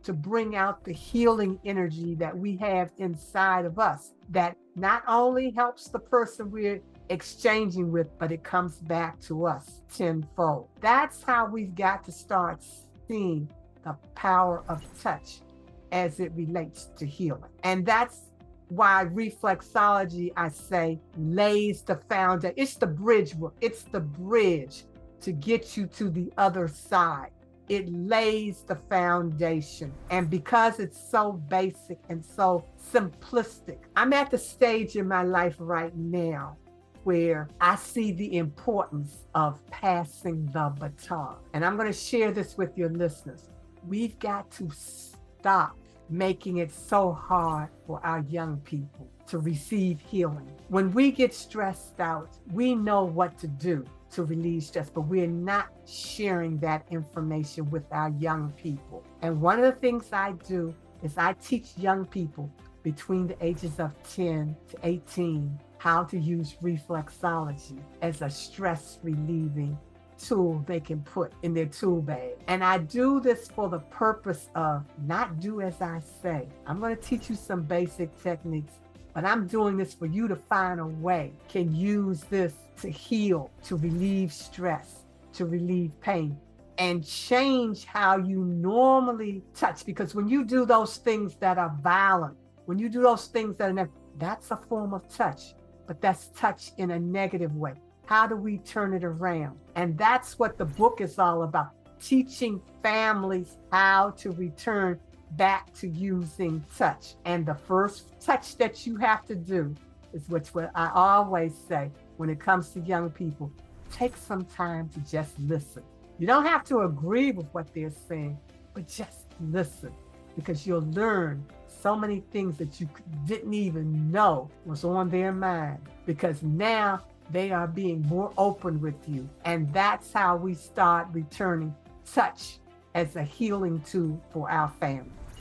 to bring out the healing energy that we have inside of us that not only helps the person we're exchanging with, but it comes back to us tenfold. That's how we've got to start seeing the power of touch as it relates to healing. And that's why reflexology, I say, lays the foundation. It's the bridge work. It's the bridge to get you to the other side. It lays the foundation. And because it's so basic and so simplistic, I'm at the stage in my life right now where I see the importance of passing the baton. And I'm going to share this with your listeners. We've got to stop making it so hard for our young people to receive healing. When we get stressed out, we know what to do to relieve stress, but we're not sharing that information with our young people. And one of the things I do is I teach young people between the ages of 10 to 18 how to use reflexology as a stress relieving tool they can put in their tool bag. And I do this for the purpose of not do as I say. I'm going to teach you some basic techniques, but I'm doing this for you to find a way can use this to heal, to relieve stress, to relieve pain, and change how you normally touch. Because when you do those things that are violent, when you do those things that are that's a form of touch, but that's touch in a negative way. How do we turn it around? And that's what the book is all about, teaching families how to return back to using touch. And the first touch that you have to do is what I always say when it comes to young people, take some time to just listen. You don't have to agree with what they're saying, but just listen, because you'll learn so many things that you didn't even know was on their mind, because now they are being more open with you. And that's how we start returning touch as a healing tool for our family.